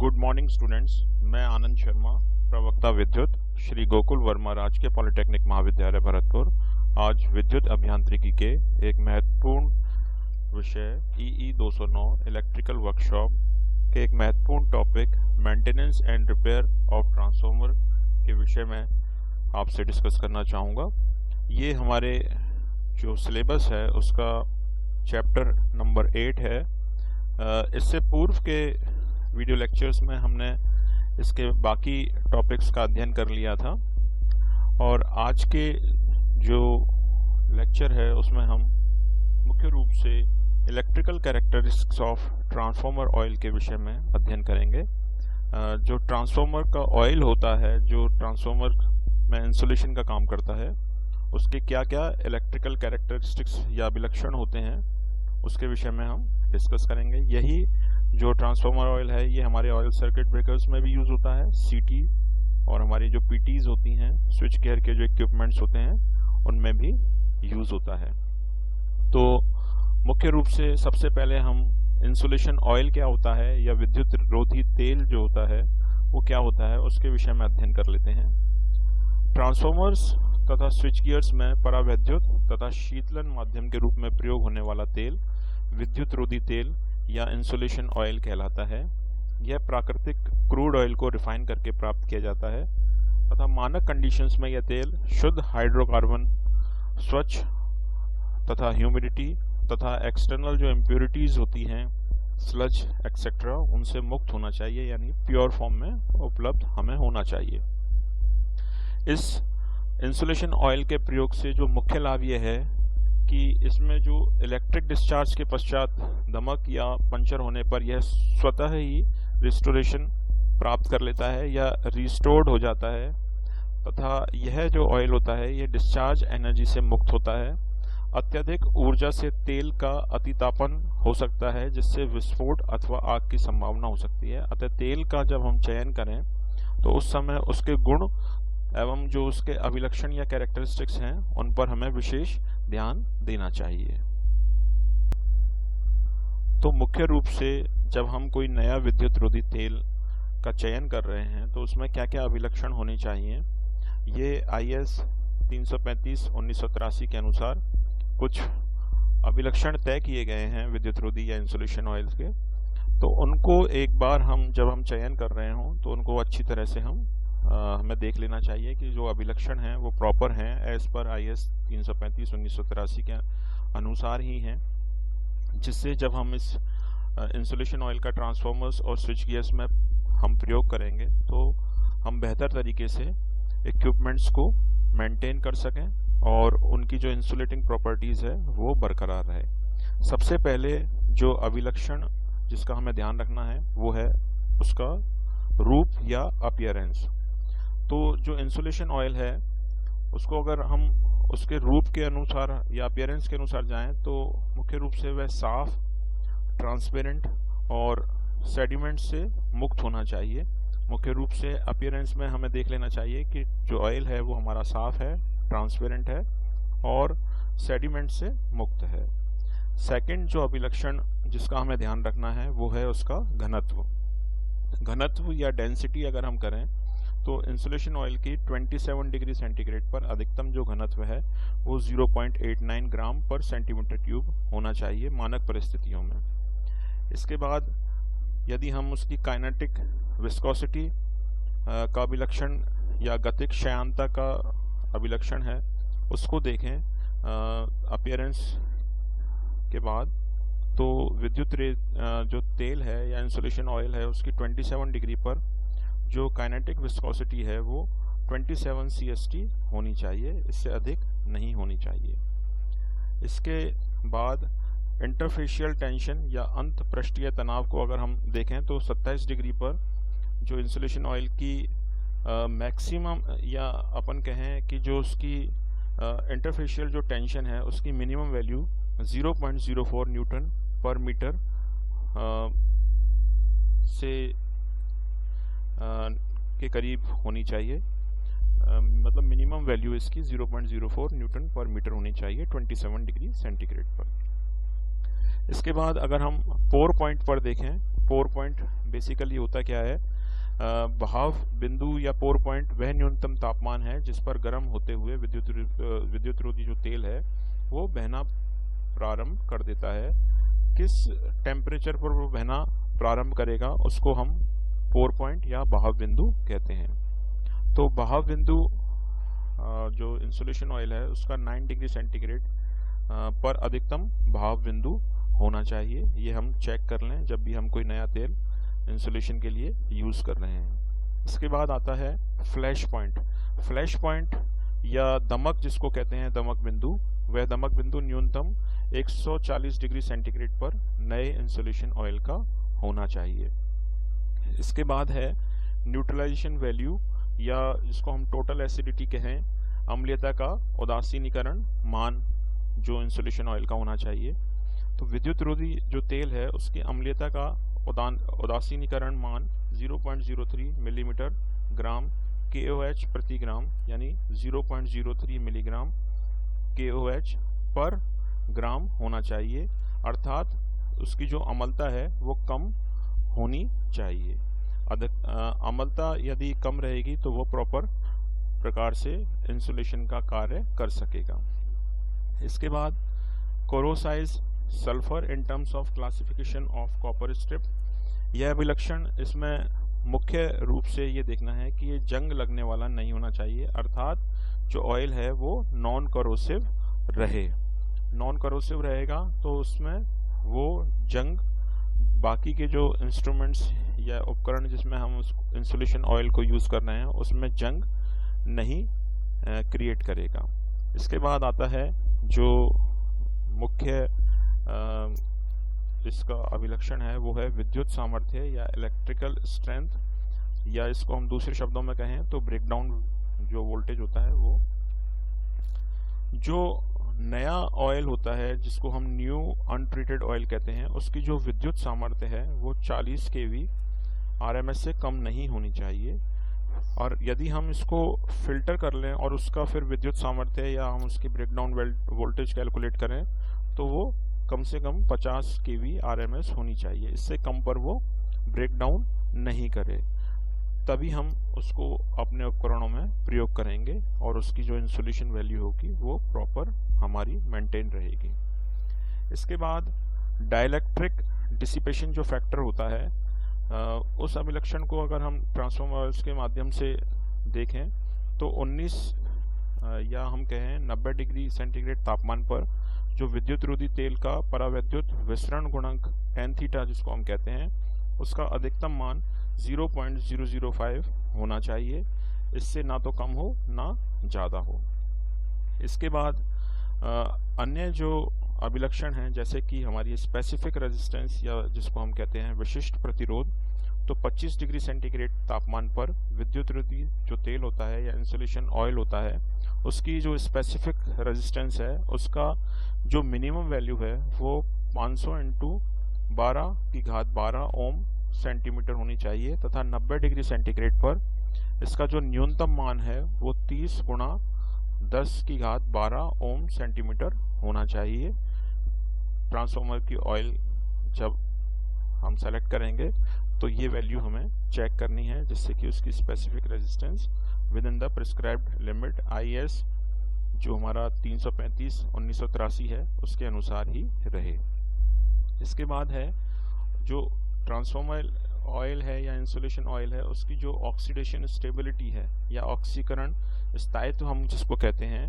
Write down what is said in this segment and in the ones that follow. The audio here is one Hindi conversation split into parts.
Good morning students. मैं आनंद शर्मा, प्रवक्ता विद्युत, श्री गोकुल वर्मा राजकीय पॉलिटेक्निक महाविद्यालय भरतपुर। आज विद्युत अभियांत्रिकी के एक महत्वपूर्ण विषय EE 209 इलेक्ट्रिकल वर्कशॉप के एक महत्वपूर्ण topic maintenance and repair of transformer के विषय में आपसे डिस्कस करना चाहूँगा। ये हमारे जो सिलेबस है उसका चैप्टर नंबर 8 है। इससे पूर्व के वीडियो लेक्चर्स में हमने इसके बाकी टॉपिक्स का अध्ययन कर लिया था और आज के जो लेक्चर है उसमें हम मुख्य रूप से electrical characteristics of transformer oil के विषय में अध्ययन करेंगे। जो ट्रांसफार्मर का ऑयल होता है, जो ट्रांसफार्मर में इंसुलेशन का काम करता है, उसके क्या क्या इलेक्ट्रिकल कैरेक्टरिस्टिक्स या अभिलक्षण होते हैं उसके विषय में हम डिस्कस करेंगे। यही जो ट्रांसफार्मर ऑयल है ये हमारे ऑयल सर्किट ब्रेकर्स में भी यूज़ होता है, CT, और हमारी जो PTs होती हैं, स्विच गियर के जो इक्विपमेंट्स होते हैं उनमें भी यूज़ होता है। तो मुख्य रूप से सबसे पहले हम इंसुलेशन ऑयल क्या होता है या विद्युत रोधी तेल जो होता है वो क्या होता है उसके विषय में अध्ययन कर लेते हैं। ट्रांसफार्मर्स तथा स्विच गियर्स में परावैद्युत तथा शीतलन माध्यम के रूप में प्रयोग होने वाला तेल विद्युत रोधी तेल या इंसुलेशन ऑयल कहलाता है। यह प्राकृतिक क्रूड ऑयल को रिफाइन करके प्राप्त किया जाता है तथा मानक कंडीशंस में यह तेल शुद्ध हाइड्रोकार्बन, स्वच्छ तथा ह्यूमिडिटी तथा एक्सटर्नल जो इम्प्योरिटीज होती हैं, स्लज एक्सेट्रा, उनसे मुक्त होना चाहिए, यानी प्योर फॉर्म में उपलब्ध हमें होना चाहिए। इस इंसुलेशन ऑयल के प्रयोग से जो मुख्य लाभ यह है कि इसमें जो इलेक्ट्रिक डिस्चार्ज के पश्चात दमक या पंचर होने पर यह स्वतः ही रिस्टोरेशन प्राप्त कर लेता है या रिस्टोर्ड हो जाता है तथा यह जो ऑयल होता है ये डिस्चार्ज एनर्जी से मुक्त होता है। अत्यधिक ऊर्जा से तेल का अतितापन हो सकता है जिससे विस्फोट अथवा आग की संभावना हो सकती है। अतः तेल का जब हम चयन करें तो उस समय उसके गुण एवं जो उसके अभिलक्षण या कैरेक्टरिस्टिक्स हैं उन पर हमें विशेष ध्यान देना चाहिए। तो मुख्य रूप से जब हम कोई नया विद्युत रोधी तेल का चयन कर रहे हैं तो उसमें क्या क्या अभिलक्षण होने चाहिए, ये IS 335/1983 के अनुसार कुछ अभिलक्षण तय किए गए हैं विद्युत रोधी या इंसुलेशन ऑयल के। तो उनको एक बार जब हम चयन कर रहे हों तो उनको अच्छी तरह से हमें देख लेना चाहिए कि जो अभिलक्षण हैं वो प्रॉपर हैं, एज पर IS 335/1983 के अनुसार ही हैं, जिससे जब हम इस इंसुलेशन ऑयल का ट्रांसफार्मर्स और स्विच गियर्स में हम प्रयोग करेंगे तो हम बेहतर तरीके से इक्विपमेंट्स को मेंटेन कर सकें और उनकी जो इंसुलेटिंग प्रॉपर्टीज़ है वो बरकरार रहे। सबसे पहले जो अभिलक्षण जिसका हमें ध्यान रखना है वो है उसका रूप या अपीयरेंस। तो जो इंसुलेशन ऑयल है उसको अगर हम उसके रूप के अनुसार या अपीयरेंस के अनुसार जाएं तो मुख्य रूप से वह साफ, ट्रांसपेरेंट और सेडिमेंट से मुक्त होना चाहिए। मुख्य रूप से अपीयरेंस में हमें देख लेना चाहिए कि जो ऑयल है वो हमारा साफ है, ट्रांसपेरेंट है और सेडिमेंट से मुक्त है। सेकंड जो अभिलक्षण जिसका हमें ध्यान रखना है वो है उसका घनत्व। घनत्व या डेंसिटी अगर हम करें तो इंसुलेशन ऑयल की 27 डिग्री सेंटीग्रेड पर अधिकतम जो घनत्व है वो 0.89 ग्राम पर सेंटीमीटर क्यूब होना चाहिए मानक परिस्थितियों में। इसके बाद यदि हम उसकी काइनेटिक विस्कोसिटी का अभिलक्षण या गतिक क्षयांता का अभिलक्षण है उसको देखें अपीयरेंस के बाद, तो विद्युत जो तेल है या इंसुलेशन ऑयल है उसकी 27 डिग्री पर जो काइनेटिक विस्कोसिटी है वो 27 CST होनी चाहिए, इससे अधिक नहीं होनी चाहिए। इसके बाद इंटरफेशियल टेंशन या अंत पृष्ठीय तनाव को अगर हम देखें तो 27 डिग्री पर जो इंसुलेशन ऑयल की मैक्सिमम या अपन कहें कि जो उसकी इंटरफेशियल जो टेंशन है उसकी मिनिमम वैल्यू 0.04 न्यूटन पर मीटर से के करीब होनी चाहिए। मतलब मिनिमम वैल्यू इसकी 0.04 न्यूटन पर मीटर होनी चाहिए 27 डिग्री सेंटीग्रेड पर। इसके बाद अगर हम पोर पॉइंट पर देखें, पोर पॉइंट बेसिकली होता क्या है, बहाव बिंदु या पोर पॉइंट वह न्यूनतम तापमान है जिस पर गर्म होते हुए विद्युत रोधी जो तेल है वो बहना प्रारंभ कर देता है। किस टेम्परेचर पर वो बहना प्रारंभ करेगा उसको हम पोर पॉइंट या बहाव बिंदु कहते हैं। तो बहाव बिंदु जो इंसुलेशन ऑयल है उसका 9 डिग्री सेंटीग्रेड पर अधिकतम बहाव बिंदु होना चाहिए। ये हम चेक कर लें जब भी हम कोई नया तेल इंसुलेशन के लिए यूज़ कर रहे हैं। इसके बाद आता है फ्लैश पॉइंट। फ्लैश पॉइंट या दमक जिसको कहते हैं, दमक बिंदु, वह दमक बिंदु न्यूनतम 140 डिग्री सेंटीग्रेड पर नए इंसुलेशन ऑयल का होना चाहिए। इसके बाद है न्यूट्रलाइजेशन वैल्यू या जिसको हम टोटल एसिडिटी कहें, अम्लीयता का उदासीनीकरण मान जो इंसुलेशन ऑयल का होना चाहिए। तो विद्युत रोधी जो तेल है उसकी अम्लीयता का उदासीनीकरण मान 0.03 मिलीमीटर ग्राम KOH प्रति ग्राम, यानी 0.03 मिलीग्राम KOH पर ग्राम होना चाहिए, अर्थात उसकी जो अम्लता है वो कम होनी चाहिए। अम्लता यदि कम रहेगी तो वो प्रॉपर प्रकार से इंसुलेशन का कार्य कर सकेगा। इसके बाद corrosive sulphur in terms of classification of copper strip. यह अभिलक्षण इसमें मुख्य रूप से ये देखना है कि ये जंग लगने वाला नहीं होना चाहिए, अर्थात जो ऑयल है वो नॉन करोसिव रहे। नॉन करोसिव रहेगा तो उसमें वो जंग, बाकी के जो इंस्ट्रूमेंट्स या उपकरण जिसमें हम इंसुलेशन ऑयल को यूज़ कर रहे हैं उसमें जंग नहीं क्रिएट करेगा। इसके बाद आता है जो मुख्य इसका अभिलक्षण है वो है विद्युत सामर्थ्य या इलेक्ट्रिकल स्ट्रेंथ, या इसको हम दूसरे शब्दों में कहें तो ब्रेकडाउन जो वोल्टेज होता है वो। जो नया ऑयल होता है जिसको हम न्यू अनट्रीटेड ऑयल कहते हैं उसकी जो विद्युत सामर्थ्य है वो 40 kV RMS से कम नहीं होनी चाहिए, और यदि हम इसको फिल्टर कर लें और उसका फिर विद्युत सामर्थ्य या हम उसकी ब्रेकडाउन वोल्टेज कैलकुलेट करें तो वो कम से कम 50 kV RMS होनी चाहिए। इससे कम पर वो ब्रेकडाउन नहीं करे, तभी हम उसको अपने उपकरणों में प्रयोग करेंगे और उसकी जो इंसुलेशन वैल्यू होगी वो प्रॉपर हमारी मेंटेन रहेगी। इसके बाद डाइलेक्ट्रिक डिसिपेशन जो फैक्टर होता है, उस अभिलक्षण को अगर हम ट्रांसफॉर्मर्स के माध्यम से देखें तो 19 या हम कहें 90 डिग्री सेंटीग्रेड तापमान पर जो विद्युत रोधी तेल का परावैद्युत विसरण गुणांक tan थीटा जिसको हम कहते हैं उसका अधिकतम मान 0.005 होना चाहिए, इससे ना तो कम हो ना ज़्यादा हो। इसके बाद अन्य जो अभिलक्षण हैं जैसे कि हमारी स्पेसिफिक रेजिस्टेंस या जिसको हम कहते हैं विशिष्ट प्रतिरोध, तो 25 डिग्री सेंटीग्रेड तापमान पर विद्युत रोधी जो तेल होता है या इंसुलेशन ऑयल होता है उसकी जो स्पेसिफिक रेजिस्टेंस है उसका जो मिनिमम वैल्यू है वो 500 × 10⁻12 ओम सेंटीमीटर होनी चाहिए, तथा 90 डिग्री सेंटीग्रेड पर इसका जो न्यूनतम मान है वो 30 × 10⁻12 ओम सेंटीमीटर होना चाहिए। ट्रांसफार्मर की ऑयल जब हम सेलेक्ट करेंगे तो ये वैल्यू हमें चेक करनी है जिससे कि उसकी specific resistance with in the prescribed limit IS जो हमारा 335/1983 है उसके अनुसार ही रहे। इसके बाद है जो ट्रांसफार्मर ऑयल है या इंसुलेशन ऑयल है उसकी जो ऑक्सीडेशन स्टेबिलिटी है या ऑक्सीकरण स्थायित्व हम जिसको कहते हैं,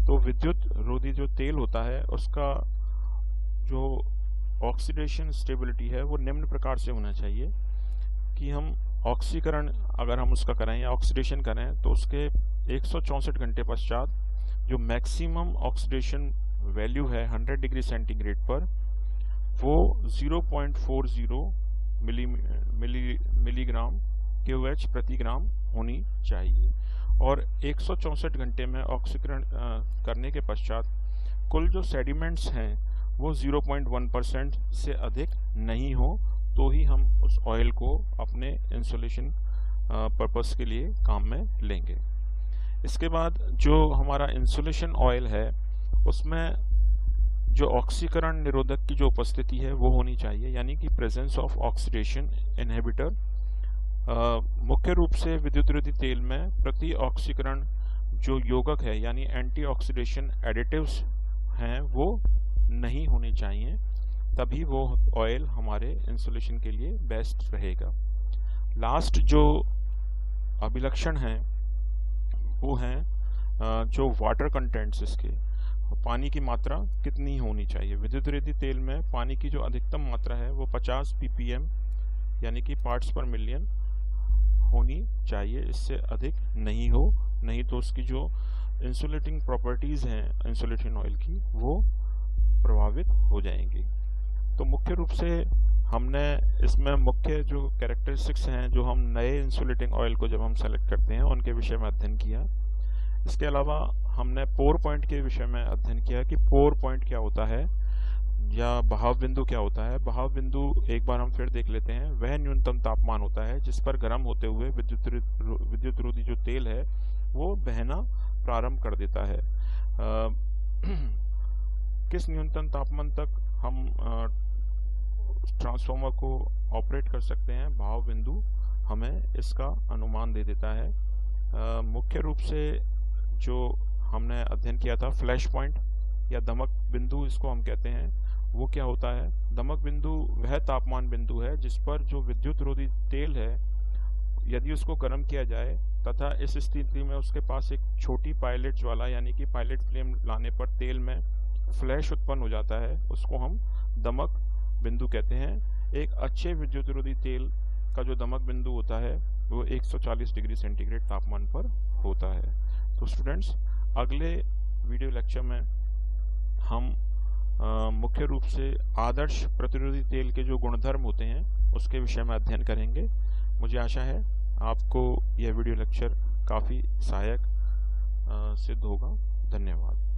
तो विद्युत रोधी जो तेल होता है उसका जो ऑक्सीडेशन स्टेबिलिटी है वो निम्न प्रकार से होना चाहिए कि हम ऑक्सीकरण अगर हम उसका करें या ऑक्सीडेशन करें तो उसके 164 घंटे पश्चात जो मैक्सिमम ऑक्सीडेशन वैल्यू है 100 डिग्री सेंटीग्रेड पर वो 0.40 मिलीग्राम KOH प्रति ग्राम होनी चाहिए, और 164 घंटे में ऑक्सीकरण करने के पश्चात कुल जो सेडिमेंट्स हैं वो 0.1% से अधिक नहीं हो तो ही हम उस ऑयल को अपने इंसुलेशन पर्पस के लिए काम में लेंगे। इसके बाद जो हमारा इंसुलेशन ऑयल है उसमें जो ऑक्सीकरण निरोधक की जो उपस्थिति है वो होनी चाहिए, यानी कि प्रेजेंस ऑफ ऑक्सीडेशन इनहिबिटर। मुख्य रूप से विद्युतरोधी तेल में प्रति ऑक्सीकरण जो यौगिक है यानी एंटीऑक्सीडेशन एडिटिव्स हैं वो नहीं होने चाहिए, तभी वो ऑयल हमारे इंसुलेशन के लिए बेस्ट रहेगा। लास्ट जो अभिलक्षण है वो हैं जो वाटर कंटेंट्स, इसके पानी की मात्रा कितनी होनी चाहिए। विद्युतरोधी तेल में पानी की जो अधिकतम मात्रा है वो 50 ppm यानी कि पार्ट्स पर मिलियन होनी चाहिए, इससे अधिक नहीं हो, नहीं तो उसकी जो इंसुलेटिंग प्रॉपर्टीज़ हैं इंसुलेशन ऑयल की वो प्रभावित हो जाएंगी। तो मुख्य रूप से हमने इसमें मुख्य जो कैरेक्टरिस्टिक्स हैं जो हम नए इंसुलेटिंग ऑयल को जब हम सेलेक्ट करते हैं उनके विषय में अध्ययन किया। इसके अलावा हमने पोर पॉइंट के विषय में अध्ययन किया कि पोर पॉइंट क्या होता है या बहाव बिंदु क्या होता है। बहाव बिंदु एक बार हम फिर देख लेते हैं, वह न्यूनतम तापमान होता है जिस पर गर्म होते हुए विद्युतरोधी जो तेल है वो बहना प्रारंभ कर देता है। किस न्यूनतम तापमान तक हम ट्रांसफार्मर को ऑपरेट कर सकते हैं, बहाव बिंदु हमें इसका अनुमान दे देता है। मुख्य रूप से जो हमने अध्ययन किया था फ्लैश पॉइंट या दमक बिंदु इसको हम कहते हैं, वो क्या होता है। दमक बिंदु वह तापमान बिंदु है जिस पर जो विद्युतरोधी तेल है यदि उसको गर्म किया जाए तथा इस स्थिति में उसके पास एक छोटी पायलट ज्वाला यानी कि पायलट फ्लेम लाने पर तेल में फ्लैश उत्पन्न हो जाता है, उसको हम दमक बिंदु कहते हैं। एक अच्छे विद्युतरोधी तेल का जो दमक बिंदु होता है वो 140 डिग्री सेंटीग्रेड तापमान पर होता है। तो स्टूडेंट्स, अगले वीडियो लेक्चर में हम मुख्य रूप से आदर्श प्रतिरोधी तेल के जो गुणधर्म होते हैं उसके विषय में अध्ययन करेंगे। मुझे आशा है आपको यह वीडियो लेक्चर काफ़ी सहायक सिद्ध होगा। धन्यवाद।